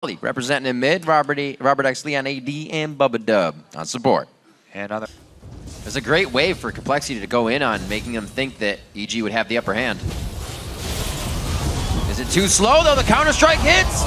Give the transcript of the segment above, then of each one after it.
Representing in mid, Robert X. Lee on AD and Bubba Dub on support. And other. There's a great wave for Complexity to go in on, making them think that EG would have the upper hand. Is it too slow though? The Counter-Strike hits!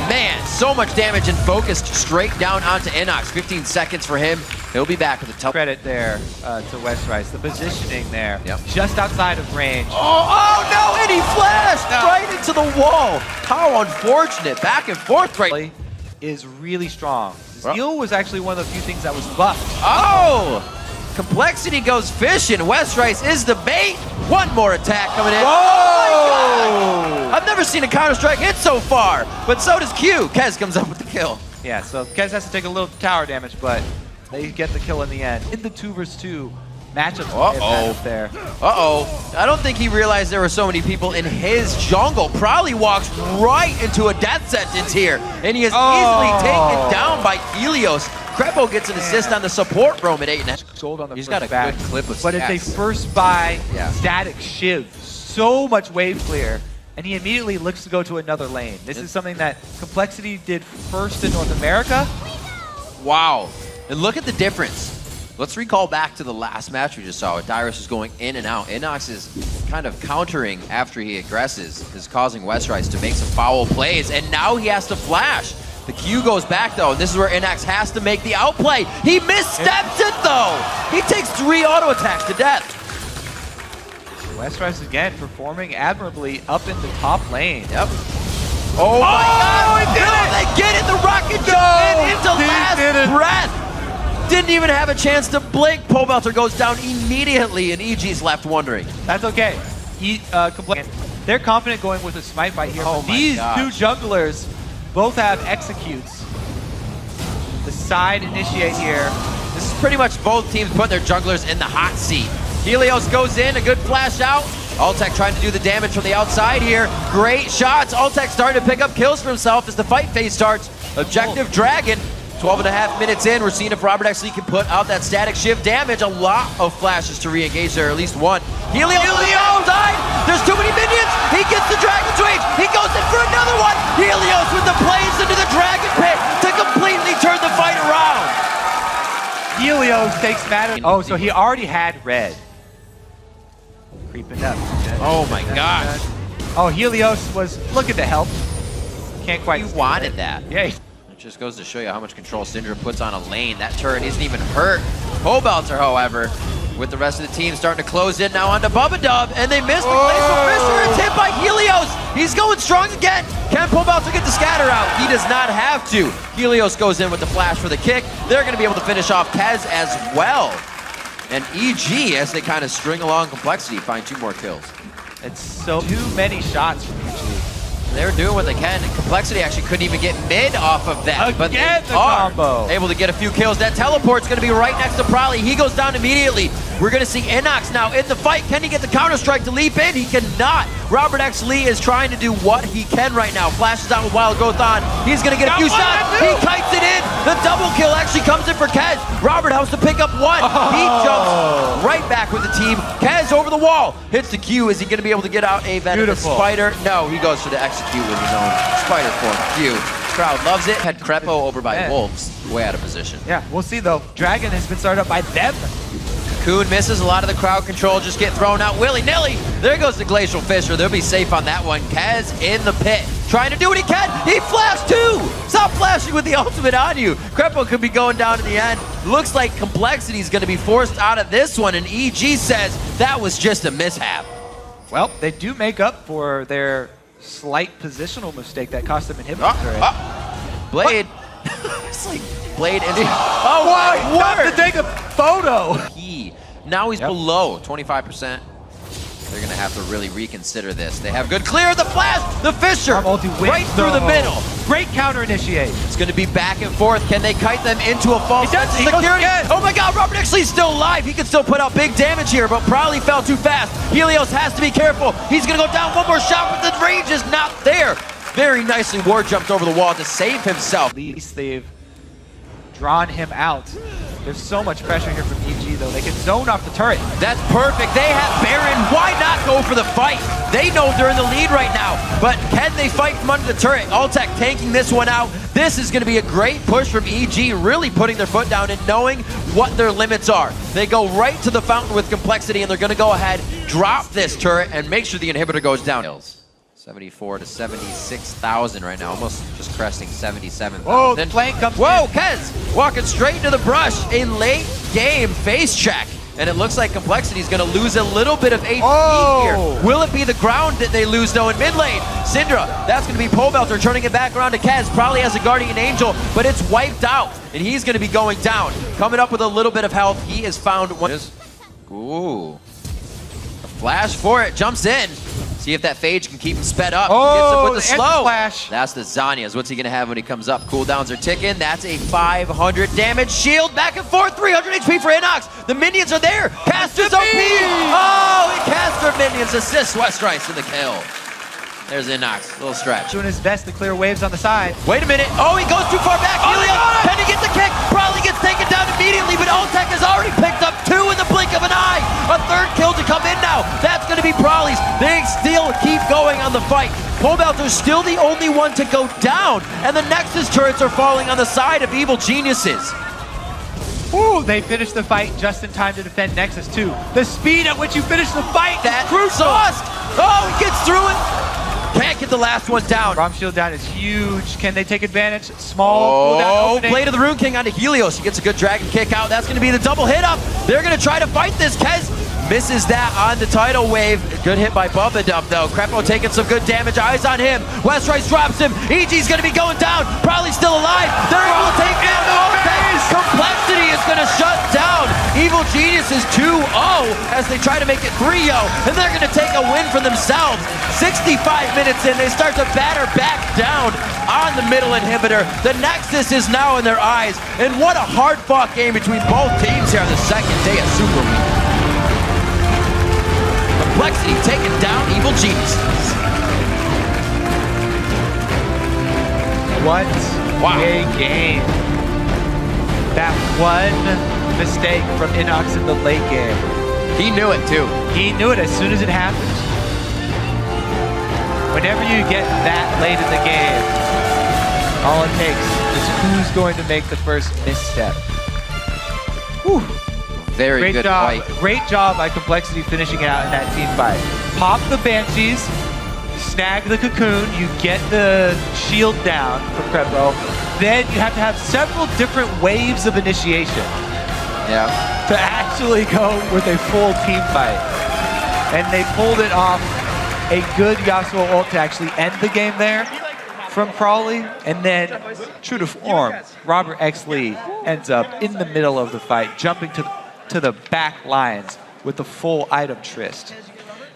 Man, so much damage and focused straight down onto Inox. 15 seconds for him. He'll be back with a tough credit there to West Rice. The positioning there, yep. Just outside of range. Oh no, and he flashed right into the wall. How unfortunate. Back and forth right. Is really strong. Zeal was actually one of the few things that was buffed. Oh! Complexity goes fishing. West Rice is the bait. One more attack coming in. Whoa! Oh my God! I've never seen a Counter-Strike hit so far, but so does Q. Kez comes up with the kill. Yeah, so Kez has to take a little tower damage, but they get the kill in the end. In the 2v2 matchup there. I don't think he realized there were so many people in his jungle. Probably walks right into a death sentence here, and he is easily taken down by Helios. Crepo gets an assist on the support roam at 8.5. Gold on the He's first got a back, good clip of but stats. it's a first buy static shiv. So much wave clear, and he immediately looks to go to another lane. This is something that Complexity did first in North America. Wow. And look at the difference. Let's recall back to the last match we just saw. Dyrus is going in and out. Inox is kind of countering after he aggresses, is causing West Rice to make some foul plays, and now he has to flash. The Q goes back though, and this is where Inox has to make the outplay. He missteps it though! He takes 3 auto attacks to death. West Rice again performing admirably up in the top lane. Yep. Oh my God! They get it! The rocket jump into last breath! Didn't even have a chance to blink. Pobelter goes down immediately, and EG's left wondering. That's okay. They're confident going with a smite fight here. These two junglers both have executes. The side initiate here. This is pretty much both teams putting their junglers in the hot seat. Helios goes in, a good flash out. Altec trying to do the damage from the outside here. Great shots. Altec starting to pick up kills for himself as the fight phase starts. Objective Dragon. 12.5 minutes in, we're seeing if Robert X. Lee can put out that static shift damage. A lot of flashes to re-engage there, at least one. Helios died! There's too many minions! He gets the Dragon's Rage! He goes in for another one! Helios with the plays into the Dragon Pit to completely turn the fight around! Helios takes matter. Oh, so he already had red. Creeping up. Oh my gosh. Oh, Helios was looking to help. Can't quite. He wanted that. Yeah. Just goes to show you how much control Syndra puts on a lane. That turret isn't even hurt. Pobelter, however, with the rest of the team starting to close in now onto Bubba Dub, and they missed the Glacial Fisher. It's hit by Helios. He's going strong again. Can Pobelter get the scatter out? He does not have to. Helios goes in with the flash for the kick. They're going to be able to finish off Kez as well. And EG, as they kind of string along Complexity, find 2 more kills. It's so too many shots from EG. They're doing what they can, and Complexity actually couldn't even get mid off of that. But they are able to get a few kills. That teleport's going to be right next to Prolly. He goes down immediately. We're going to see Inox now in the fight. Can he get the Counter-Strike to leap in? He cannot. Robert X. Lee is trying to do what he can right now. Flashes out with Wild Growth on. He's going to get a few shots. He kites it in. The double kill actually comes in for Kez. Robert has to pick up one. He jumps right back with the team. Kez over the wall. Hits the Q. Is he going to be able to get out a venomous spider? No, he goes for the execute with his own spider form. Q. Crowd loves it. Had Crepo over by Wolves. Way out of position. Yeah, we'll see though. Dragon has been started up by them. Cocoon misses. A lot of the crowd control just get thrown out willy-nilly. There goes the Glacial Fisher. They'll be safe on that one. Kez in the pit. Trying to do what he can. He flashed too! Stop flashing with the ultimate on you. Crepo could be going down in the end. Looks like Complexity is going to be forced out of this one, and EG says that was just a mishap. Well, they do make up for their slight positional mistake that cost them inhibitor. Blade. It's like Blade and oh, what? To take a photo. Now he's below 25%. They're going to have to really reconsider this. They have good clear. The flash, the Fisher, right through the middle. Great counter initiate. It's going to be back and forth. Can they kite them into a false security? Oh my God, Robert X. Lee's still alive. He can still put out big damage here, but probably fell too fast. Helios has to be careful. He's going to go down one more shot, but the range is not there. Very nicely war jumped over the wall to save himself. At least they've drawn him out. There's so much pressure here from EG, though. They can zone off the turret. That's perfect. They have Baron. Why not go for the fight? They know they're in the lead right now, but can they fight from under the turret? Altec tanking this one out. This is going to be a great push from EG, really putting their foot down and knowing what their limits are. They go right to the fountain with Complexity, and they're going to go ahead, drop this turret, and make sure the inhibitor goes down. 74 to 76,000 right now, almost just cresting 77,000. Oh, the flank comes Whoa, in. Kez walking straight into the brush. A late game face check. And it looks like Complexity is going to lose a little bit of HP here. Will it be the ground that they lose though in mid lane? Syndra, that's going to be Pobelter turning it back around to Kez. Probably has a Guardian Angel, but it's wiped out. And he's going to be going down. Coming up with a little bit of health. He has found one. Ooh. A flash for it. Jumps in. See if that Phage can keep him sped up. Gets him with the slow. Flash. That's the Zanyas. What's he going to have when he comes up? Cooldowns are ticking. That's a 500 damage shield. Back and forth. 300 HP for Inox. The minions are there. Caster's OP. Oh, and Caster minions assist Westrice in the kill. There's Inox. Little stretch. Doing his best to clear waves on the side. Wait a minute. Oh, he goes too far back. Helios. Can he get the kick? Probably gets taken down immediately, but Altec has already picked up 2 in the blink of an eye. A third kill to come in now. That's going to be Prolly's. They still keep going on the fight. Pobelter's still the only one to go down, and the Nexus turrets are falling on the side of Evil Geniuses. Ooh, they finished the fight just in time to defend Nexus 2. The speed at which you finish the fight is crucial. Oh, he gets through it. Can't get the last one down. Rom shield down is huge. Can they take advantage? Small cooldown opening. Blade of the Rune King onto Helios. He gets a good dragon kick out. That's going to be the double hit up. They're going to try to fight this. Kez misses that on the tidal wave. Good hit by Bubba Dub though. Crepo taking some good damage. Eyes on him. Westrice drops him. EG's going to be going down. Probably still alive. They're able to take down the Complexity is going to shut down Evil Geniuses 2-0 as they try to make it 3-0. And they're going to take a win for themselves. 65 minutes in, they start to batter back down on the middle inhibitor. The Nexus is now in their eyes. And what a hard-fought game between both teams here on the second day of Super Week. Complexity taking down Evil Geniuses. What a game. That one mistake from Inox in the late game. He knew it too. He knew it as soon as it happened. Whenever you get that late in the game, all it takes is who's going to make the first misstep. Whew. Very Great good job. fight. Great job by Complexity finishing it out in that team fight. Pop the Banshees, snag the Cocoon, you get the shield down from Crepo. Then you have to have several different waves of initiation. Yeah. To actually go with a full team fight. And they pulled it off. A good Yasuo ult to actually end the game there from Prolly. And then, true to form, Robert X. Lee ends up in the middle of the fight, jumping to the back lines with the full item Trist.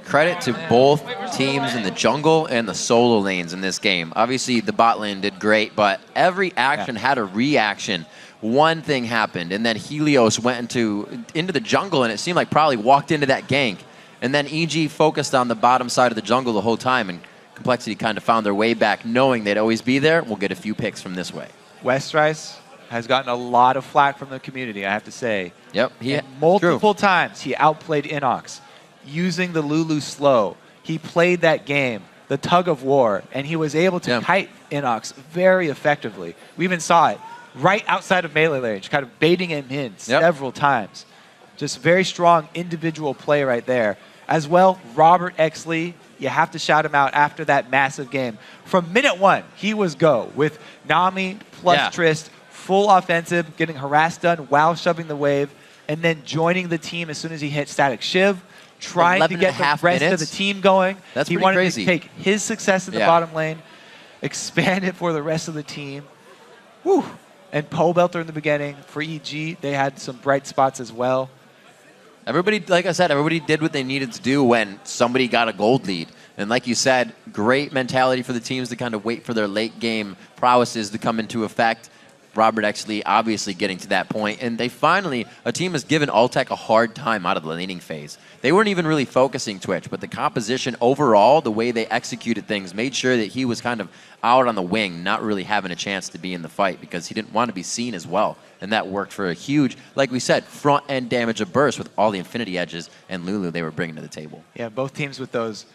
Credit to both teams in the jungle and the solo lanes in this game. Obviously, the bot lane did great, but every action had a reaction. One thing happened, and then Helios went into the jungle, and it seemed like probably walked into that gank. And then EG focused on the bottom side of the jungle the whole time, and Complexity kind of found their way back, knowing they'd always be there. We'll get a few picks from this way. Westrice has gotten a lot of flack from the community, I have to say. Yep. Multiple times he outplayed Inox. Using the Lulu slow, he played that game, the tug of war, and he was able to kite Inox very effectively. We even saw it right outside of melee range, kind of baiting him in several times. Just very strong individual play right there. As well, Robert X. Lee, you have to shout him out after that massive game. From minute one, he was go with Nami plus Trist, full offensive, getting harassed done while shoving the wave, and then joining the team as soon as he hit Static Shiv. Trying to get the rest of the team going. That's he pretty wanted crazy. to take his success in the bottom lane, expand it for the rest of the team. Woo! And Pobelter in the beginning. For EG, they had some bright spots as well. Everybody, like I said, everybody did what they needed to do when somebody got a gold lead. And like you said, great mentality for the teams to kind of wait for their late game prowesses to come into effect. Robert Exley obviously getting to that point, and they finally, a team has given Altec a hard time out of the laning phase. They weren't even really focusing Twitch, but the composition overall, the way they executed things, made sure that he was kind of out on the wing, not really having a chance to be in the fight because he didn't want to be seen as well. And that worked for a huge, like we said, front-end damage of burst with all the Infinity Edges and Lulu they were bringing to the table. Yeah, both teams with those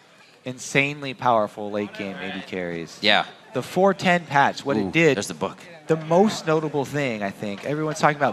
insanely powerful late-game AD carries. Yeah. The 410 patch, what it did, there's the book. The most notable thing, I think, everyone's talking about